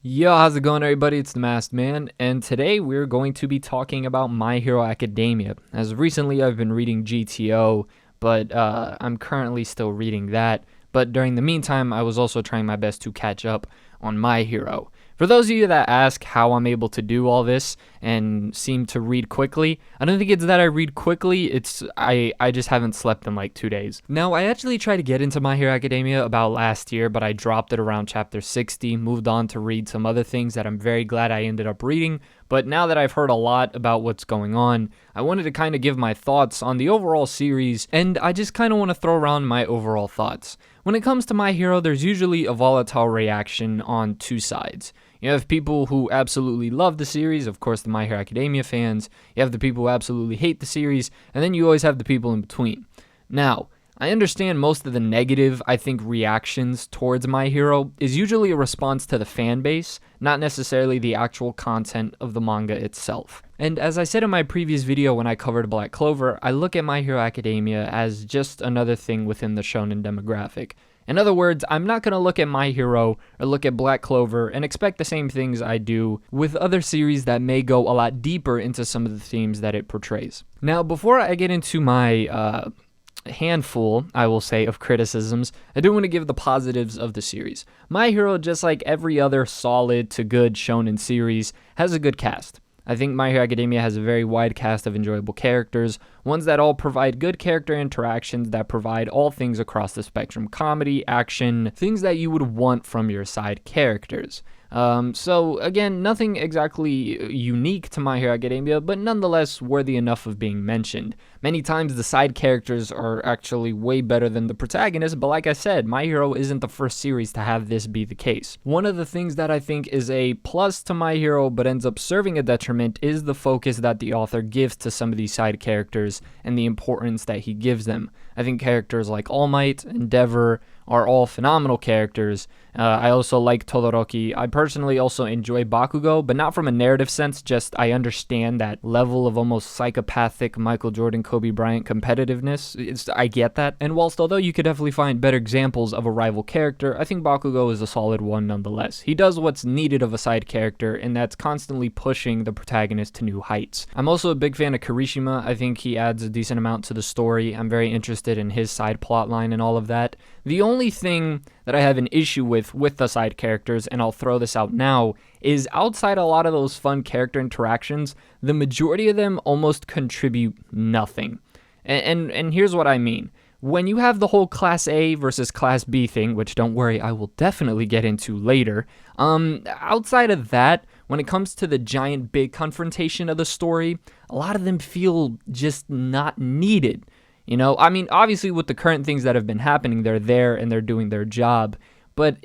Yo, how's it going, everybody? It's the Masked Man, and today we're going to be talking about My Hero Academia. As of recently, I've been reading GTO, but I'm currently still reading that. But during the meantime, I was also trying my best to catch up on My Hero. For those of you that ask how I'm able to do all this and seem to read quickly, I don't think it's that I read quickly, it's I just haven't slept in like 2 days. Now, I actually tried to get into My Hero Academia about last year, but I dropped it around chapter 60, moved on to read some other things that I'm very glad I ended up reading, but now that I've heard a lot about what's going on, I wanted to kind of give my thoughts on the overall series, and I just kind of want to throw around my overall thoughts. When it comes to My Hero, there's usually a volatile reaction on two sides. You have people who absolutely love the series, of course, the My Hero Academia fans. You have the people who absolutely hate the series, and then you always have the people in between. Now, I understand most of the negative, reactions towards My Hero is usually a response to the fan base, not necessarily the actual content of the manga itself. And as I said in my previous video when I covered Black Clover, I look at My Hero Academia as just another thing within the shonen demographic. In other words, I'm not going to look at My Hero or look at Black Clover and expect the same things I do with other series that may go a lot deeper into some of the themes that it portrays. Now, before I get into my handful, I will say, of criticisms, I do want to give the positives of the series. My Hero, just like every other solid to good shonen series, has a good cast. I think My Hero Academia has a very wide cast of enjoyable characters, ones that all provide good character interactions that provide all things across the spectrum: comedy, action, things that you would want from your side characters. So again, nothing exactly unique to My Hero Academia, but nonetheless worthy enough of being mentioned. Many times the side characters are actually way better than the protagonist, but like I said, My Hero isn't the first series to have this be the case. One of the things that I think is a plus to My Hero, but ends up serving a detriment, is the focus that the author gives to some of these side characters and the importance that he gives them. I think characters like All Might, Endeavor, are all phenomenal characters. I also like Todoroki. I personally also enjoy Bakugo, but not from a narrative sense, just I understand that level of almost psychopathic Michael Jordan, Kobe Bryant competitiveness. I get that. And whilst although you could definitely find better examples of a rival character, I think Bakugo is a solid one nonetheless. He does what's needed of a side character, and that's constantly pushing the protagonist to new heights. I'm also a big fan of Kirishima. I think he adds a decent amount to the story. I'm very interested in his side plotline and all of that. The only thing that I have an issue with the side characters, and I'll throw this out now, is outside a lot of those fun character interactions, the majority of them almost contribute nothing. And here's what I mean. When you have the whole Class A versus Class B thing, which don't worry, I will definitely get into later, outside of that, when it comes to the giant big confrontation of the story, a lot of them feel just not needed. You know, I mean, obviously with the current things that have been happening, they're there and they're doing their job, but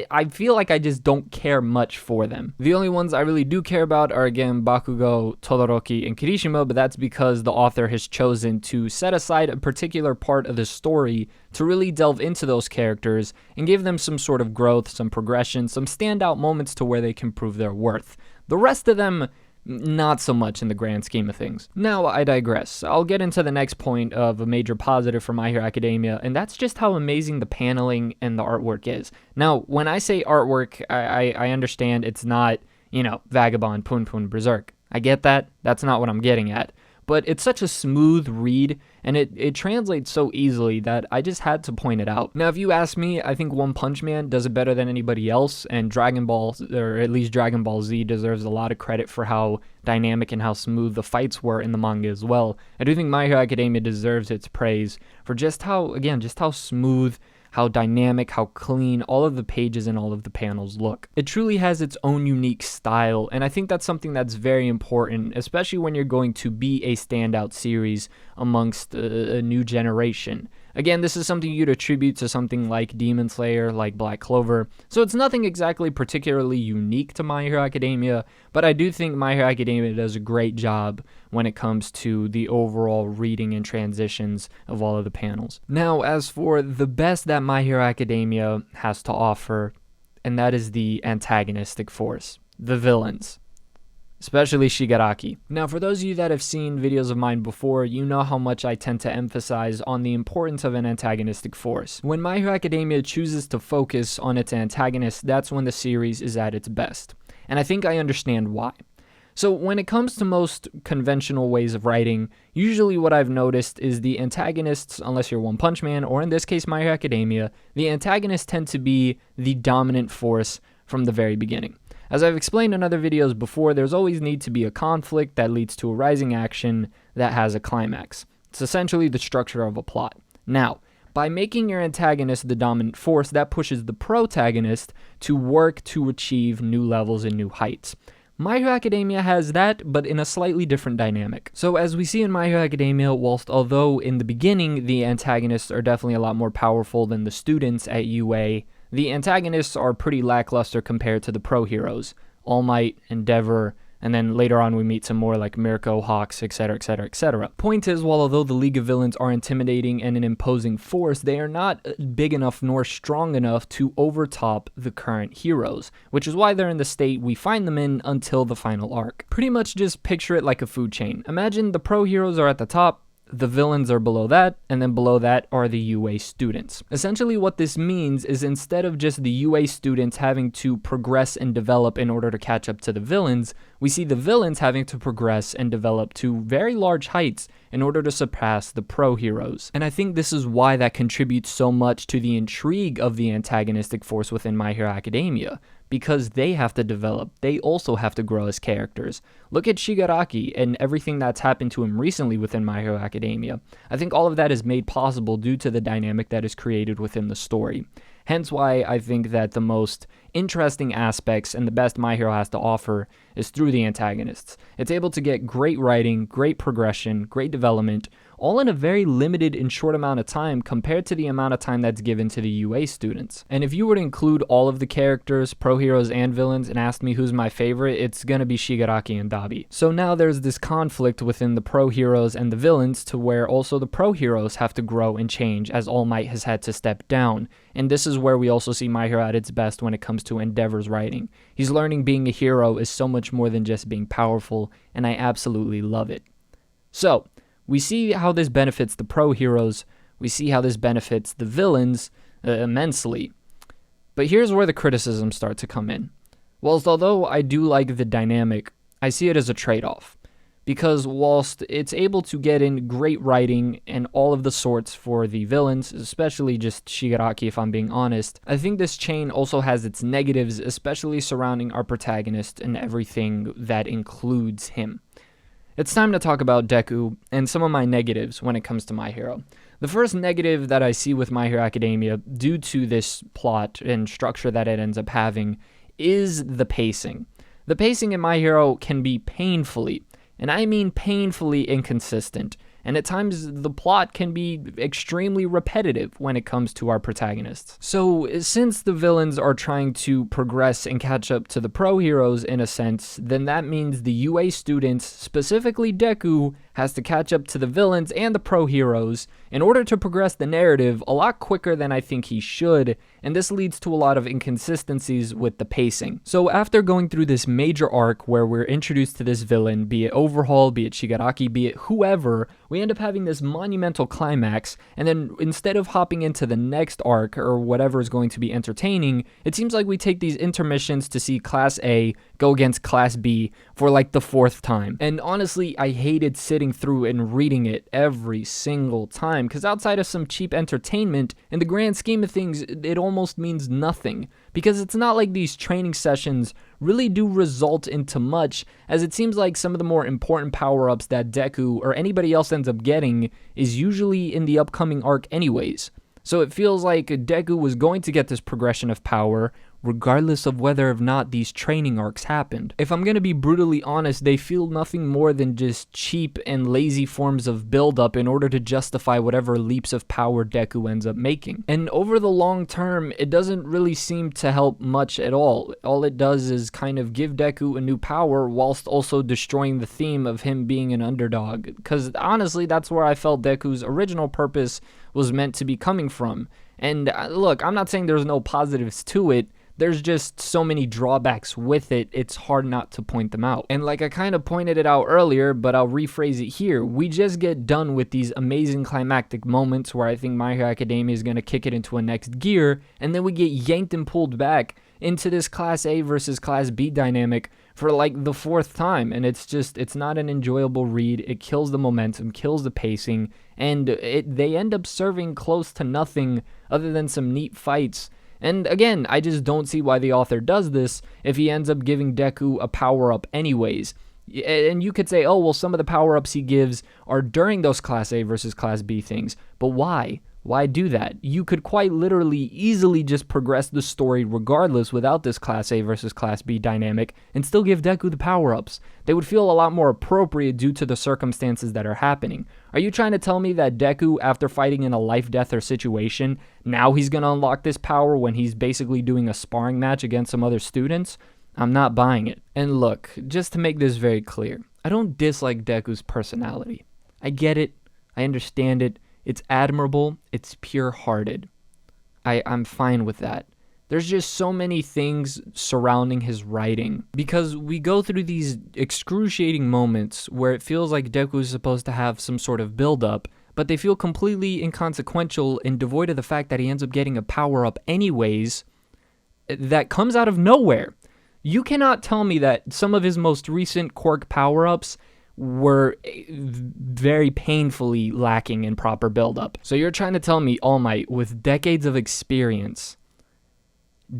I feel like I just don't care much for them. The only ones I really do care about are, again, Bakugo, Todoroki, and Kirishima, but that's because the author has chosen to set aside a particular part of the story to really delve into those characters and give them some sort of growth, some progression, some standout moments to where they can prove their worth. The rest of them, not so much in the grand scheme of things. Now, I digress. I'll get into the next point of a major positive for My Hero Academia, and that's just how amazing the paneling and the artwork is. Now, when I say artwork, I understand it's not, Vagabond, Pun Pun, Berserk. I get that. That's not what I'm getting at. But it's such a smooth read, and it translates so easily that I just had to point it out. Now, if you ask me, I think One Punch Man does it better than anybody else, and Dragon Ball, or at least Dragon Ball Z, deserves a lot of credit for how dynamic and how smooth the fights were in the manga as well. I do think My Hero Academia deserves its praise for just how smooth, how dynamic, how clean all of the pages and all of the panels look. It truly has its own unique style, and I think that's something that's very important, especially when you're going to be a standout series amongst a new generation. Again, this is something you'd attribute to something like Demon Slayer, like Black Clover, so it's nothing exactly particularly unique to My Hero Academia, but I do think My Hero Academia does a great job when it comes to the overall reading and transitions of all of the panels. Now, as for the best that My Hero Academia has to offer, and that is the antagonistic force, the villains. especially Shigaraki. Now, for those of you that have seen videos of mine before, you know how much I tend to emphasize on the importance of an antagonistic force. When My Hero Academia chooses to focus on its antagonist, that's when the series is at its best. And I think I understand why. So when it comes to most conventional ways of writing, usually what I've noticed is the antagonists, unless you're One Punch Man, or in this case My Hero Academia, the antagonists tend to be the dominant force from the very beginning. As I've explained in other videos before, there's always need to be a conflict that leads to a rising action that has a climax. It's essentially the structure of a plot. Now, by making your antagonist the dominant force, that pushes the protagonist to work to achieve new levels and new heights. My Hero Academia has that, but in a slightly different dynamic. So as we see in My Hero Academia, whilst although in the beginning the antagonists are definitely a lot more powerful than the students at UA, the antagonists are pretty lackluster compared to the pro heroes, All Might, Endeavor, and then later on we meet some more like Mirko, Hawks, etc, etc, etc. Point is, while although the League of Villains are intimidating and an imposing force, they are not big enough nor strong enough to overtop the current heroes, which is why they're in the state we find them in until the final arc. Pretty much just picture it like a food chain. Imagine the pro heroes are at the top, the villains are below that, and then below that are the UA students. Essentially what this means is instead of just the UA students having to progress and develop in order to catch up to the villains, we see the villains having to progress and develop to very large heights in order to surpass the pro heroes. And I think this is why that contributes so much to the intrigue of the antagonistic force within My Hero Academia, because they have to develop. They also have to grow as characters. Look at Shigaraki and everything that's happened to him recently within My Hero Academia. I think all of that is made possible due to the dynamic that is created within the story. Hence why I think that the most interesting aspects and the best My Hero has to offer is through the antagonists. It's able to get great writing, great progression, great development, all in a very limited and short amount of time compared to the amount of time that's given to the UA students. And if you were to include all of the characters, pro heroes and villains, and ask me who's my favorite, it's gonna be Shigaraki and Dabi. So now there's this conflict within the pro heroes and the villains to where also the pro heroes have to grow and change as All Might has had to step down. And this is where we also see My Hero at its best when it comes to Endeavor's writing. He's learning being a hero is so much more than just being powerful, and I absolutely love it. So, we see how this benefits the pro heroes, we see how this benefits the villains immensely. But here's where the criticisms start to come in. Whilst although I do like the dynamic, I see it as a trade-off. Because whilst it's able to get in great writing and all of the sorts for the villains, especially just Shigaraki if I'm being honest, I think this chain also has its negatives, especially surrounding our protagonist and everything that includes him. It's time to talk about Deku and some of my negatives when it comes to My Hero. The first negative that I see with My Hero Academia, due to this plot and structure that it ends up having, is the pacing. The pacing in My Hero can be painfully, and I mean painfully inconsistent, and at times the plot can be extremely repetitive when it comes to our protagonists. So since the villains are trying to progress and catch up to the pro heroes in a sense, then that means the UA students, specifically Deku, has to catch up to the villains and the pro heroes in order to progress the narrative a lot quicker than I think he should, and this leads to a lot of inconsistencies with the pacing. So after going through this major arc where we're introduced to this villain, be it Overhaul, be it Shigaraki, be it whoever, we end up having this monumental climax, and then instead of hopping into the next arc or whatever is going to be entertaining, it seems like we take these intermissions to see Class A go against Class B for like the fourth time. And honestly, I hated sitting through and reading it every single time, because outside of some cheap entertainment, in the grand scheme of things, it almost means nothing, because it's not like these training sessions really do result into much, as it seems like some of the more important power-ups that Deku or anybody else ends up getting is usually in the upcoming arc anyways. So it feels like Deku was going to get this progression of power regardless of whether or not these training arcs happened. If I'm gonna be brutally honest, they feel nothing more than just cheap and lazy forms of build-up in order to justify whatever leaps of power Deku ends up making. And over the long term, it doesn't really seem to help much at all. All it does is kind of give Deku a new power whilst also destroying the theme of him being an underdog. Because honestly, that's where I felt Deku's original purpose was meant to be coming from. And look, I'm not saying there's no positives to it. there's just so many drawbacks with it, it's hard not to point them out. And like I kind of pointed it out earlier, but I'll rephrase it here. We just get done with these amazing climactic moments where I think My Hero Academia is going to kick it into a next gear, and then we get yanked and pulled back into this Class A versus Class B dynamic for like the fourth time, and it's not an enjoyable read. It kills the momentum, kills the pacing, and they end up serving close to nothing other than some neat fights. And again, I just don't see why the author does this if he ends up giving Deku a power-up anyways. And you could say, oh, well, some of the power-ups he gives are during those Class A versus Class B things, but why? Why do that? You could quite literally easily just progress the story regardless without this Class A versus Class B dynamic and still give Deku the power-ups. They would feel a lot more appropriate due to the circumstances that are happening. Are you trying to tell me that Deku, after fighting in a life, death, or situation, now he's going to unlock this power when he's basically doing a sparring match against some other students? I'm not buying it. And look, just to make this very clear, I don't dislike Deku's personality. I get it. I understand it. It's admirable. It's pure-hearted. I'm fine with that. There's just so many things surrounding his writing, because we go through these excruciating moments where it feels like Deku is supposed to have some sort of build-up, but they feel completely inconsequential and devoid of the fact that he ends up getting a power-up anyways that comes out of nowhere. You cannot tell me that some of his most recent quirk power-ups were very painfully lacking in proper build-up. So you're trying to tell me All Might, with decades of experience,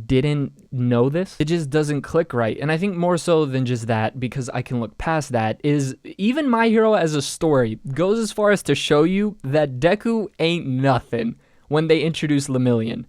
didn't know this? It just doesn't click right. And I think more so than just that, because I can look past that, is even My Hero as a story goes as far as to show you that Deku ain't nothing when they introduce Lemillion.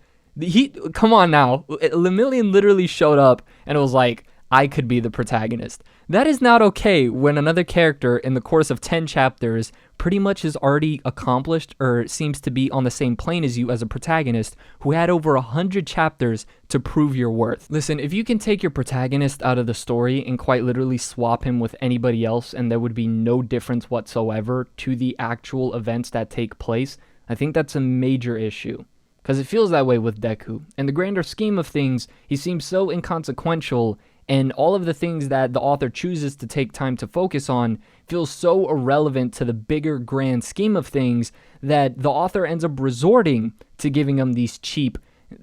Come on now. Lemillion literally showed up and it was like, I could be the protagonist. That is not okay when another character in the course of 10 chapters pretty much is already accomplished or seems to be on the same plane as you as a protagonist who had over 100 chapters to prove your worth. Listen, if you can take your protagonist out of the story and quite literally swap him with anybody else and there would be no difference whatsoever to the actual events that take place, I think that's a major issue. Because it feels that way with Deku. In the grander scheme of things, he seems so inconsequential, and all of the things that the author chooses to take time to focus on feels so irrelevant to the bigger grand scheme of things that the author ends up resorting to giving him these cheap,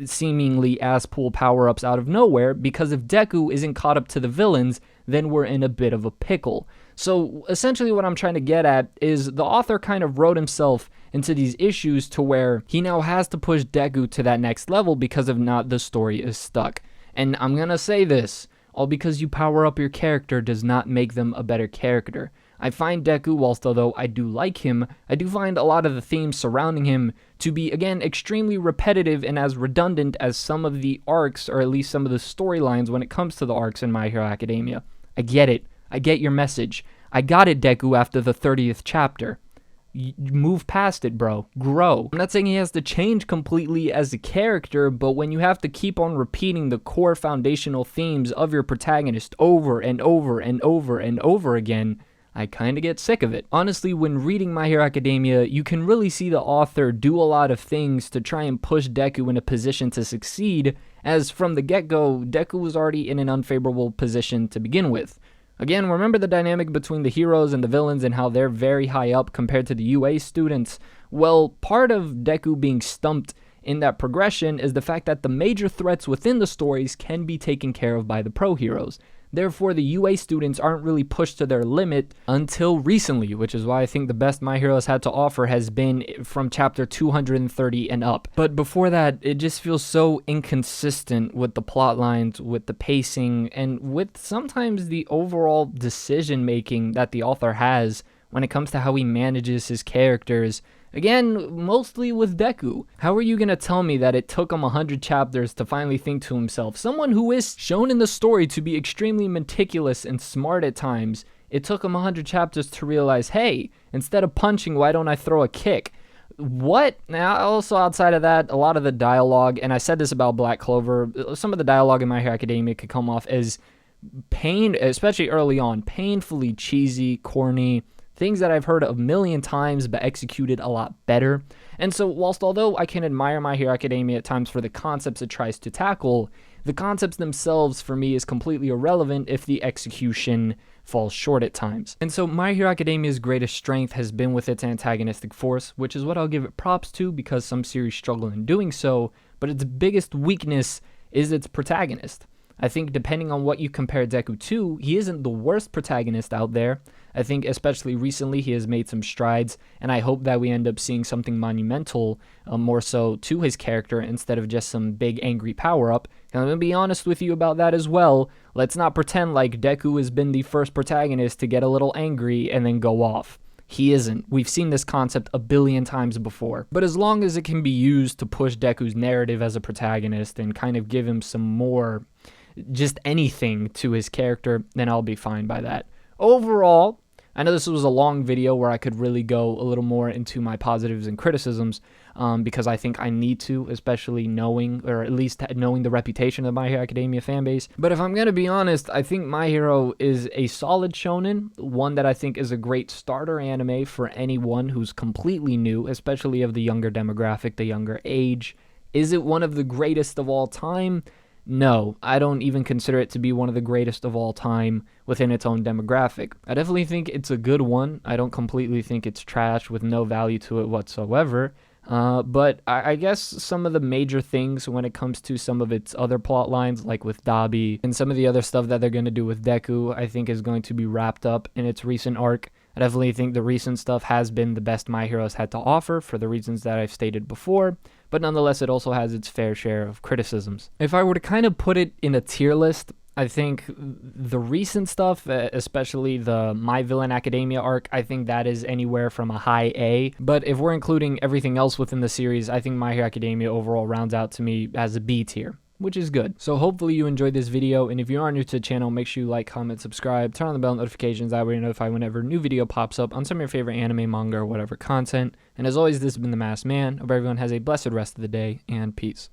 seemingly ass-pull power-ups out of nowhere, because if Deku isn't caught up to the villains, then we're in a bit of a pickle. So essentially what I'm trying to get at is the author kind of wrote himself into these issues to where he now has to push Deku to that next level, because if not, the story is stuck. And I'm gonna say this, all because you power up your character does not make them a better character. I find Deku, whilst although I do like him, I do find a lot of the themes surrounding him to be, again, extremely repetitive and as redundant as some of the arcs, or at least some of the storylines when it comes to the arcs in My Hero Academia. I get it. I get your message. I got it, Deku, after the 30th chapter. Move past it, bro. Grow. I'm not saying he has to change completely as a character, but when you have to keep on repeating the core foundational themes of your protagonist over and over and over and over again, I kind of get sick of it. Honestly, when reading My Hero Academia, you can really see the author do a lot of things to try and push Deku in a position to succeed, as from the get-go, Deku was already in an unfavorable position to begin with. Again, remember the dynamic between the heroes and the villains and how they're very high up compared to the UA students? Well, part of Deku being stumped in that progression is the fact that the major threats within the stories can be taken care of by the pro heroes. Therefore, the UA students aren't really pushed to their limit until recently, which is why I think the best My Hero has had to offer has been from chapter 230 and up. But before that, it just feels so inconsistent with the plot lines, with the pacing, and with sometimes the overall decision-making that the author has when it comes to how he manages his characters. Again, mostly with Deku. How are you going to tell me that it took him 100 chapters to finally think to himself, someone who is shown in the story to be extremely meticulous and smart at times, it took him 100 chapters to realize, hey, instead of punching, why don't I throw a kick? What? Now, also outside of that, a lot of the dialogue, and I said this about Black Clover, some of the dialogue in My Hero Academia could come off as especially early on, painfully cheesy, corny, things that I've heard a million times but executed a lot better. And so whilst although I can admire My Hero Academia at times for the concepts it tries to tackle, the concepts themselves for me is completely irrelevant if the execution falls short at times. And so My Hero Academia's greatest strength has been with its antagonistic force, which is what I'll give it props to because some series struggle in doing so, but its biggest weakness is its protagonist. I think depending on what you compare Deku to, he isn't the worst protagonist out there. I think especially recently he has made some strides, and I hope that we end up seeing something monumental more so to his character instead of just some big angry power-up. And I'm going to be honest with you about that as well. Let's not pretend like Deku has been the first protagonist to get a little angry and then go off. He isn't. We've seen this concept a billion times before. But as long as it can be used to push Deku's narrative as a protagonist and kind of give him some more just anything to his character, then I'll be fine by that. Overall, I know this was a long video where I could really go a little more into my positives and criticisms because I think I need to, especially knowing, or at least knowing the reputation of the My Hero Academia fanbase. But if I'm going to be honest, I think My Hero is a solid shonen, one that I think is a great starter anime for anyone who's completely new, especially of the younger demographic, the younger age. Is it one of the greatest of all time? No, I don't even consider it to be one of the greatest of all time within its own demographic. I definitely think it's a good one. I don't completely think it's trash with no value to it whatsoever. But I guess some of the major things when it comes to some of its other plot lines, like with Dabi and some of the other stuff that they're going to do with Deku, I think is going to be wrapped up in its recent arc. I definitely think the recent stuff has been the best My Hero's had to offer for the reasons that I've stated before, but nonetheless it also has its fair share of criticisms. If I were to kind of put it in a tier list, I think the recent stuff, especially the My Villain Academia arc, I think that is anywhere from a high A. But if we're including everything else within the series, I think My Hero Academia overall rounds out to me as a B tier, which is good. So hopefully you enjoyed this video, and if you are new to the channel, make sure you like, comment, subscribe, turn on the bell notifications, that way you're notified whenever a new video pops up on some of your favorite anime, manga, or whatever content. And as always, this has been The Masked Man. Hope everyone has a blessed rest of the day, and peace.